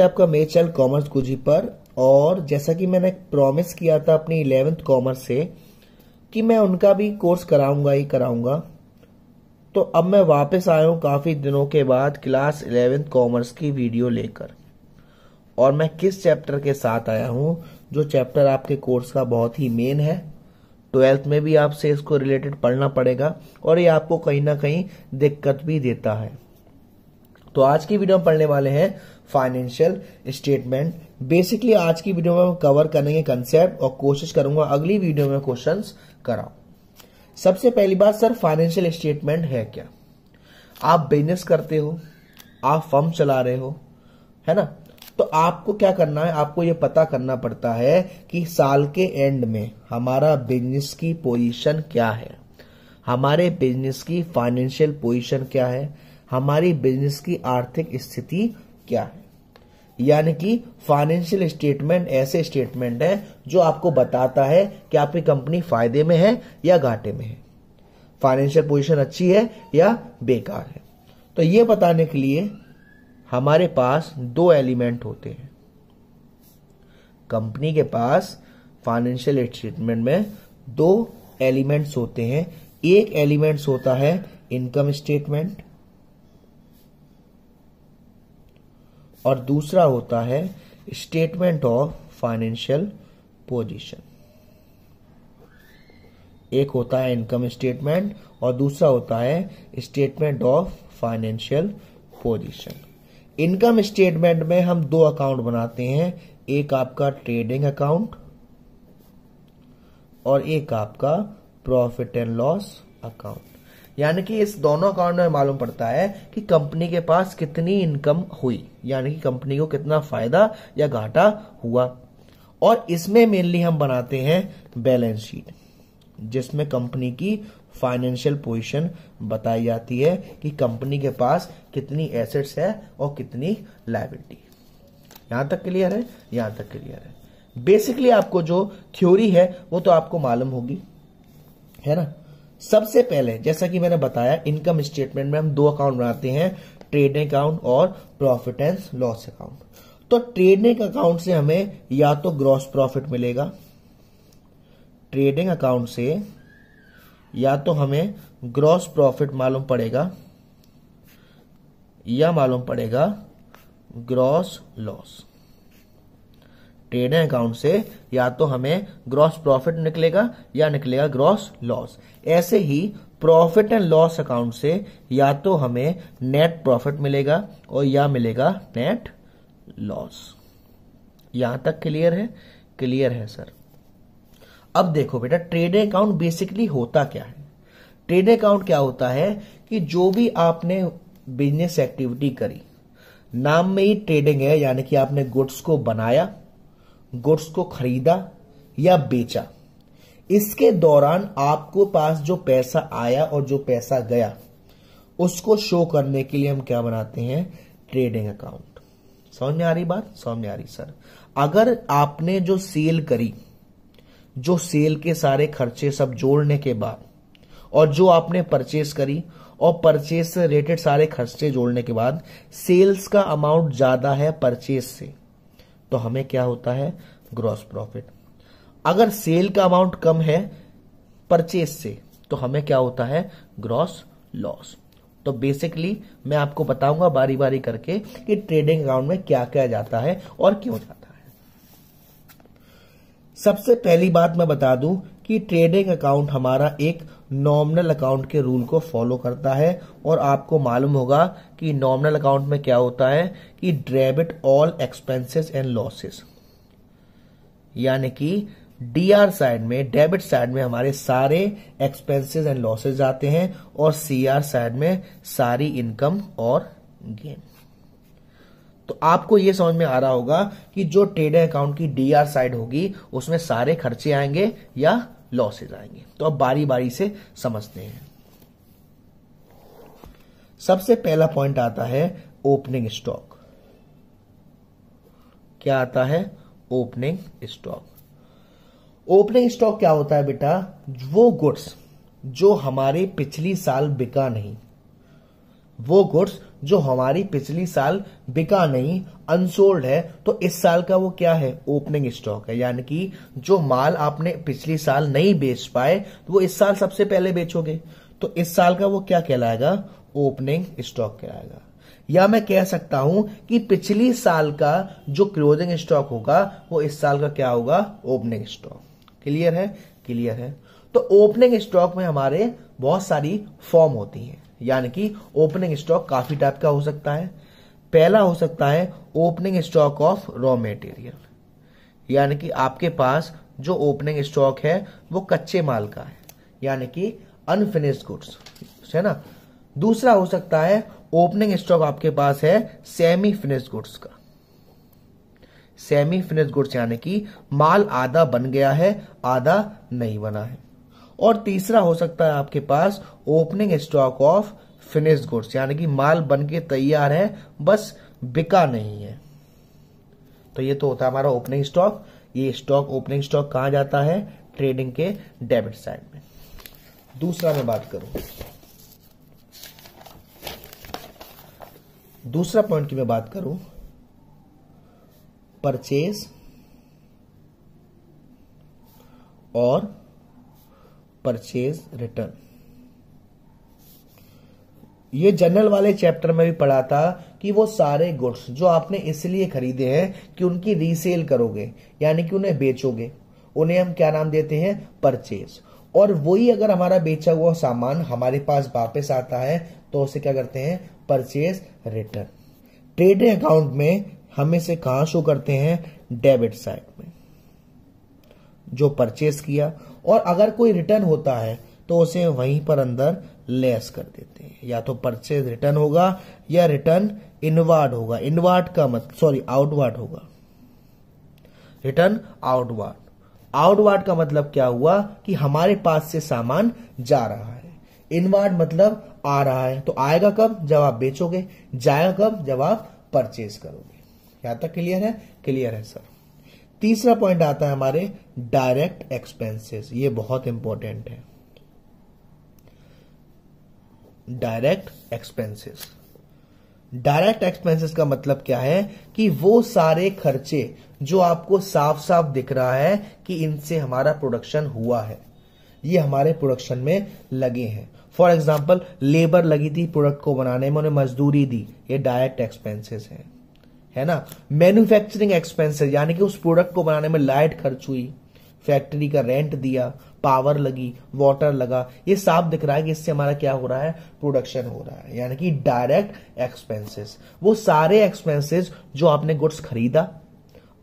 आपका मैं चल कॉमर्स गुजी पर। और जैसा कि मैंने प्रॉमिस किया था अपनी 11th कॉमर्स से कि मैं उनका भी कोर्स कराऊंगा ही कराऊंगा, तो अब मैं वापस आया हूं काफी दिनों के बाद क्लास 11th कॉमर्स की वीडियो लेकर। और मैं किस चैप्टर के साथ आया हूं, जो चैप्टर आपके कोर्स का बहुत ही मेन है। 12th में भी आपसे इसको रिलेटेड पढ़ना पड़ेगा और ये आपको कहीं ना कहीं दिक्कत भी देता है। तो आज की वीडियो में पढ़ने वाले हैं फाइनेंशियल स्टेटमेंट। बेसिकली आज की वीडियो में हम कवर करेंगे कंसेप्ट और कोशिश करूंगा अगली वीडियो में क्वेश्चंस कराऊं। सबसे पहली बात सर, फाइनेंशियल स्टेटमेंट है क्या? आप बिजनेस करते हो, आप फर्म चला रहे हो, है ना, तो आपको क्या करना है, आपको ये पता करना पड़ता है कि साल के एंड में हमारा बिजनेस की पोजीशन क्या है, हमारे बिजनेस की फाइनेंशियल पोजीशन क्या है, हमारी बिजनेस की आर्थिक स्थिति क्या है। यानी कि फाइनेंशियल स्टेटमेंट ऐसे स्टेटमेंट है जो आपको बताता है कि आपकी कंपनी फायदे में है या घाटे में है, फाइनेंशियल पोजीशन अच्छी है या बेकार है। तो ये बताने के लिए हमारे पास दो एलिमेंट होते हैं। कंपनी के पास फाइनेंशियल स्टेटमेंट में दो एलिमेंट्स होते हैं। एक एलिमेंट्स होता है इनकम स्टेटमेंट और दूसरा होता है स्टेटमेंट ऑफ फाइनेंशियल पोजीशन। एक होता है इनकम स्टेटमेंट और दूसरा होता है statement of financial position. Income statement में हम दो अकाउंट बनाते हैं, एक आपका ट्रेडिंग अकाउंट और एक आपका प्रॉफिट एंड लॉस अकाउंट। यानी कि इस दोनों अकाउंट में मालूम पड़ता है कि कंपनी के पास कितनी इनकम हुई, यानी कि कंपनी को कितना फायदा या घाटा हुआ। और इसमें मेनली हम बनाते हैं बैलेंस शीट, जिसमें कंपनी की फाइनेंशियल पोजीशन बताई जाती है कि कंपनी के पास कितनी एसेट्स है और कितनी लायबिलिटी। यहां तक क्लियर है? यहां तक क्लियर है। बेसिकली आपको जो थ्योरी है वो तो आपको मालूम होगी, है ना। सबसे पहले जैसा कि मैंने बताया, इनकम स्टेटमेंट में हम दो अकाउंट बनाते हैं, ट्रेडिंग अकाउंट और प्रॉफिट एंड लॉस अकाउंट। तो ट्रेडिंग अकाउंट से हमें या तो ग्रॉस प्रॉफिट मिलेगा, ट्रेडिंग अकाउंट से या तो हमें ग्रॉस प्रॉफिट मालूम पड़ेगा या मालूम पड़ेगा ग्रॉस लॉस। ट्रेडिंग अकाउंट से या तो हमें ग्रॉस प्रॉफिट निकलेगा या निकलेगा ग्रॉस लॉस। ऐसे ही प्रॉफिट एंड लॉस अकाउंट से या तो हमें नेट प्रॉफिट मिलेगा और या मिलेगा नेट लॉस। यहां तक क्लियर है? क्लियर है सर। अब देखो बेटा, ट्रेडिंग अकाउंट बेसिकली होता क्या है? ट्रेडिंग अकाउंट क्या होता है कि जो भी आपने बिजनेस एक्टिविटी करी, नाम में ही ट्रेडिंग है, यानी कि आपने गुड्स को बनाया, गुड्स को खरीदा या बेचा, इसके दौरान आपको पास जो पैसा आया और जो पैसा गया उसको शो करने के लिए हम क्या बनाते हैं? Trading account. समझ में आ रही बात? समझ में आ रही सर। अगर आपने जो सेल करी, जो सेल के सारे खर्चे सब जोड़ने के बाद और जो आपने परचेस करी और परचेस से रिलेटेड सारे खर्चे जोड़ने के बाद सेल्स का अमाउंट ज्यादा है परचेस से, तो हमें क्या होता है? Gross profit. अगर सेल का अमाउंट कम है परचेस से, तो हमें क्या होता है? Gross loss. तो बेसिकली मैं आपको बताऊंगा बारी बारी करके कि ट्रेडिंग अकाउंट में क्या क्या जाता है और क्यों जाता है। सबसे पहली बात मैं बता दूं कि ट्रेडिंग अकाउंट हमारा एक नॉमिनल अकाउंट के रूल को फॉलो करता है। और आपको मालूम होगा कि नॉमिनल अकाउंट में क्या होता है कि debit all expenses and losses, यानी कि डीआर साइड में, डेबिट साइड में हमारे सारे एक्सपेंसेस एंड लॉसेस जाते हैं और सीआर साइड में सारी इनकम और गेन। तो आपको यह समझ में आ रहा होगा कि जो ट्रेडिंग अकाउंट की डीआर साइड होगी उसमें सारे खर्चे आएंगे या लॉसेज आएंगे। तो अब बारी बारी से समझते हैं। सबसे पहला पॉइंट आता है ओपनिंग स्टॉक। क्या आता है? Opening stock. ओपनिंग स्टॉक क्या होता है बेटा? वो गुड्स जो हमारे पिछली साल बिका नहीं, वो गुड्स जो हमारी पिछली साल बिका नहीं, अनसोल्ड है, तो इस साल का वो क्या है, ओपनिंग स्टॉक है। यानी कि जो माल आपने पिछली साल नहीं बेच पाए तो वो इस साल सबसे पहले बेचोगे, तो इस साल का वो क्या कहलाएगा, ओपनिंग स्टॉक कहलाएगा। या मैं कह सकता हूं कि पिछली साल का जो क्लोजिंग स्टॉक होगा वो इस साल का क्या होगा, ओपनिंग स्टॉक। क्लियर है, क्लियर है। तो ओपनिंग स्टॉक में हमारे बहुत सारी फॉर्म होती हैं, यानी कि ओपनिंग स्टॉक काफी टाइप का हो सकता है। पहला हो सकता है opening stock of raw material, यानी कि आपके पास जो ओपनिंग स्टॉक है वो कच्चे माल का है, यानी कि अनफिनिश्ड गुड्स है ना। दूसरा हो सकता है ओपनिंग स्टॉक आपके पास है सेमी फिनिश्ड गुड्स का, सेमी फिनिश्ड गुड्स यानी कि माल आधा बन गया है आधा नहीं बना है। और तीसरा हो सकता है आपके पास opening stock of finished goods, यानी कि माल बन के तैयार है बस बिका नहीं है। तो ये तो होता है हमारा ओपनिंग स्टॉक। ये स्टॉक, ओपनिंग स्टॉक कहां जाता है, ट्रेडिंग के डेबिट साइड में। दूसरा मैं बात करूं, दूसरा पॉइंट की मैं बात करूं, परचेज और परचेज रिटर्न। ये जनरल वाले चैप्टर में भी पढ़ा था कि वो सारे गुड्स जो आपने इसलिए खरीदे हैं कि उनकी रीसेल करोगे, यानी कि उन्हें बेचोगे, उन्हें हम क्या नाम देते हैं, परचेज। और वही अगर हमारा बेचा हुआ सामान हमारे पास वापस आता है तो उसे क्या करते हैं, परचेज रिटर्न। ट्रेडिंग अकाउंट में हम इसे कहां शो करते हैं, डेबिट साइड में, जो परचेज किया। और अगर कोई रिटर्न होता है तो उसे वहीं पर अंदर लेस कर देते हैं, या तो परचेज रिटर्न होगा या रिटर्न इनवार्ड होगा। इनवार्ड का मतलब आउटवार्ड होगा, रिटर्न आउटवार्ड। आउटवार्ड का मतलब क्या हुआ कि हमारे पास से सामान जा रहा है, इनवार्ड मतलब आ रहा है। तो आएगा कब, जब आप बेचोगे, जाएगा कब, जब आप परचेज करोगे। यहां तक क्लियर है, क्लियर है सर। तीसरा पॉइंट आता है हमारे डायरेक्ट एक्सपेंसेस। ये बहुत इंपॉर्टेंट है, डायरेक्ट एक्सपेंसेस। डायरेक्ट एक्सपेंसेस का मतलब क्या है कि वो सारे खर्चे जो आपको साफ साफ दिख रहा है कि इनसे हमारा प्रोडक्शन हुआ है, ये हमारे प्रोडक्शन में लगे हैं। फॉर एग्जाम्पल लेबर लगी थी प्रोडक्ट को बनाने में, उन्हें मजदूरी दी, ये डायरेक्ट एक्सपेंसेस है ना। मैन्युफैक्चरिंग एक्सपेंसेस यानी कि उस प्रोडक्ट को बनाने में लाइट खर्च हुई, फैक्ट्री का रेंट दिया, पावर लगी, वाटर लगा, ये साफ दिख रहा है कि इससे हमारा क्या हो रहा है, प्रोडक्शन हो रहा है, यानी कि डायरेक्ट एक्सपेंसेस। वो सारे एक्सपेंसेस जो आपने गुड्स खरीदा,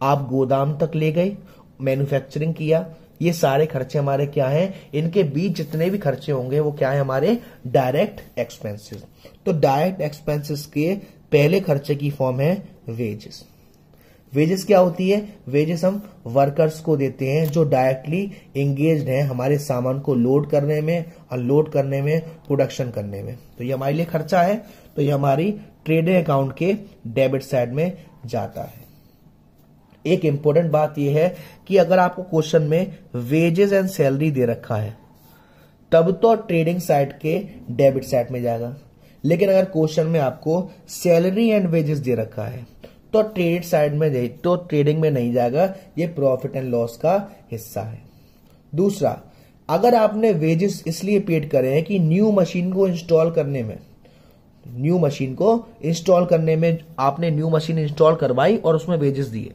आप गोदाम तक ले गए, मैन्युफैक्चरिंग किया, ये सारे खर्चे हमारे क्या हैं, इनके बीच जितने भी खर्चे होंगे वो क्या है, हमारे डायरेक्ट एक्सपेंसेस। तो डायरेक्ट एक्सपेंसेस के पहले खर्चे की फॉर्म है वेजेस। वेजेस क्या होती है, वेजेस हम वर्कर्स को देते हैं जो डायरेक्टली एंगेज्ड हैं हमारे सामान को लोड करने में, अनलोड करने में, प्रोडक्शन करने में। तो ये हमारे लिए खर्चा है, तो ये हमारी ट्रेडिंग अकाउंट के डेबिट साइड में जाता है। एक इंपॉर्टेंट बात यह है कि अगर आपको क्वेश्चन में वेजेस एंड सैलरी दे रखा है तब तो ट्रेडिंग साइड के डेबिट साइड में जाएगा, लेकिन अगर क्वेश्चन में आपको सैलरी एंड वेजेस दे रखा है तो ट्रेड साइड में, तो ट्रेडिंग में नहीं जाएगा, ये प्रॉफिट एंड लॉस का हिस्सा है। दूसरा, अगर आपने वेजेस इसलिए पेड करे हैं कि न्यू मशीन को इंस्टॉल करने में, आपने न्यू मशीन इंस्टॉल करवाई और उसमें वेजेस दिए,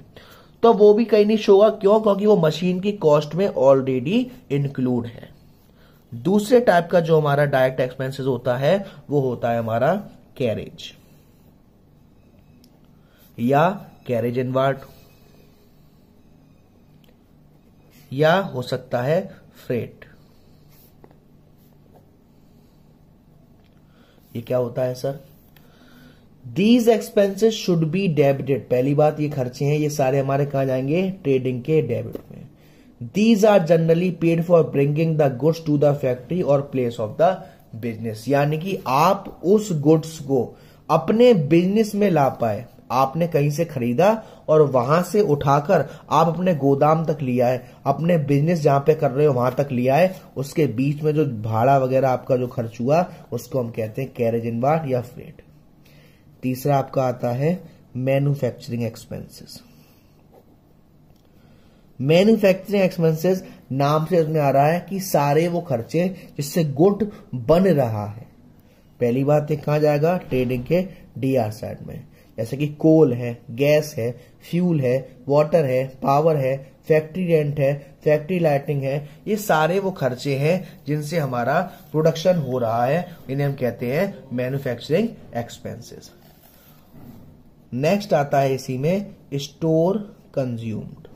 तो वो भी कहीं नहीं शो होगा। क्यों, क्योंकि वो मशीन की कॉस्ट में ऑलरेडी इंक्लूड है। दूसरे टाइप का जो हमारा डायरेक्ट एक्सपेंसेस होता है वो होता है हमारा कैरेज या कैरेज इनवार्ड, या हो सकता है फ्रेट। ये क्या होता है sir, these expenses should be debited. पहली बात, ये खर्चे हैं, ये सारे हमारे कहां जाएंगे, ट्रेडिंग के डेबिट में। These are generally paid for bringing the goods to the factory और प्लेस ऑफ द बिजनेस, यानी कि आप उस गुड्स को अपने बिजनेस में ला पाए। आपने कहीं से खरीदा और वहां से उठाकर आप अपने गोदाम तक लिया है, अपने बिजनेस जहां पे कर रहे हो वहां तक लिया है, उसके बीच में जो भाड़ा वगैरह आपका जो खर्च हुआ उसको हम कहते हैं कैरेज इनवार्ड या फ्रेट। तीसरा आपका आता है मैन्युफैक्चरिंग एक्सपेंसेस। मैन्युफैक्चरिंग एक्सपेंसेस नाम से उसमें आ रहा है कि सारे वो खर्चे जिससे गुड बन रहा है। पहली बात ये कहां जाएगा, ट्रेडिंग के डीआर साइड में, जैसे कि कोल है, गैस है, फ्यूल है, वाटर है, पावर है, फैक्ट्री रेंट है, फैक्ट्री लाइटिंग है, ये सारे वो खर्चे हैं जिनसे हमारा प्रोडक्शन हो रहा है, इन्हें हम कहते हैं मैन्युफैक्चरिंग एक्सपेंसेस। नेक्स्ट आता है इसी में स्टोर कंज्यूम्ड,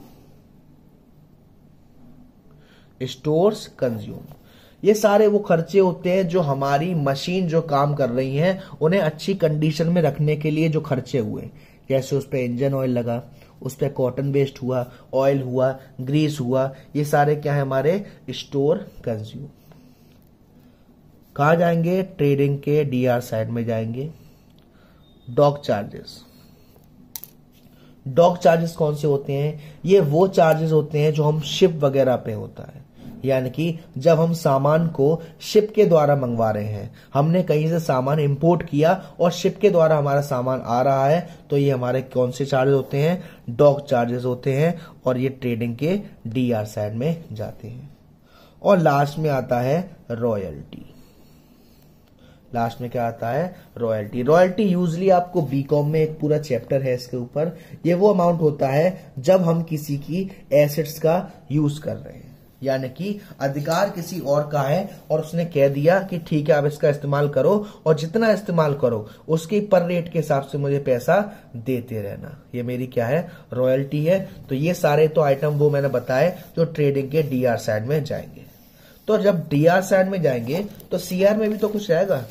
स्टोर्स कंज्यूम्ड। ये सारे वो खर्चे होते हैं जो हमारी मशीन जो काम कर रही हैं उन्हें अच्छी कंडीशन में रखने के लिए जो खर्चे हुए, जैसे उस पर इंजन ऑयल लगा, उस पर कॉटन बेस्ड हुआ, ऑयल हुआ, ग्रीस हुआ, ये सारे क्या है हमारे स्टोर कंज्यूम। कहां जाएंगे, ट्रेडिंग के डीआर साइड में जाएंगे। डॉक चार्जेस, डॉक चार्जेस कौन से होते हैं, ये वो चार्जेस होते हैं जो हम शिप वगैरह पे होता है, यानी कि जब हम सामान को शिप के द्वारा मंगवा रहे हैं, हमने कहीं से सामान इंपोर्ट किया और शिप के द्वारा हमारा सामान आ रहा है, तो ये हमारे कौन से चार्जेस होते हैं, डॉक चार्जेस होते हैं, और ये ट्रेडिंग के डीआर साइड में जाते हैं। और लास्ट में आता है रॉयल्टी। लास्ट में क्या आता है, रॉयल्टी। रॉयल्टी यूजली आपको बीकॉम में एक पूरा चैप्टर है इसके ऊपर। ये वो अमाउंट होता है जब हम किसी की एसेट्स का यूज कर रहे हैं, यानी कि अधिकार किसी और का है और उसने कह दिया कि ठीक है आप इसका इस्तेमाल करो, और जितना इस्तेमाल करो उसके पर रेट के हिसाब से मुझे पैसा देते रहना, ये मेरी क्या है, रॉयल्टी है। तो ये सारे तो आइटम वो मैंने बताए जो ट्रेडिंग के डीआर साइड में जाएंगे। तो जब डीआर साइड में जाएंगे तो सीआर में भी तो कुछ आएगा।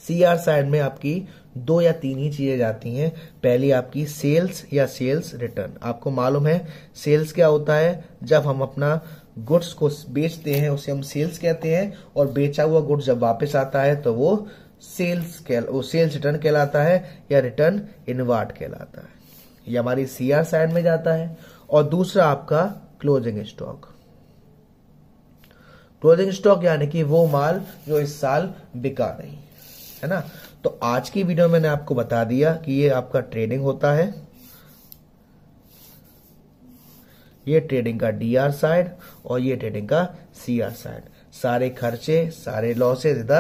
सीआर साइड में आपकी 2 या 3 ही चीजें जाती हैं। पहली आपकी सेल्स या सेल्स रिटर्न। आपको मालूम है सेल्स क्या होता है, जब हम अपना गुड्स को बेचते हैं उसे हम सेल्स कहते हैं, और बेचा हुआ गुड्स जब वापस आता है तो वो सेल्स रिटर्न कहलाता है या रिटर्न इनवार्ड कहलाता है। ये हमारी सीआर साइड में जाता है। और दूसरा आपका क्लोजिंग स्टॉक। क्लोजिंग स्टॉक यानी कि वो माल जो इस साल बिका नहीं, है ना। तो आज की वीडियो में मैंने आपको बता दिया कि ये आपका ट्रेडिंग होता है, ये ट्रेडिंग का डीआर साइड और ये ट्रेडिंग का सीआर साइड। सारे खर्चे, सारे लॉसेज इधर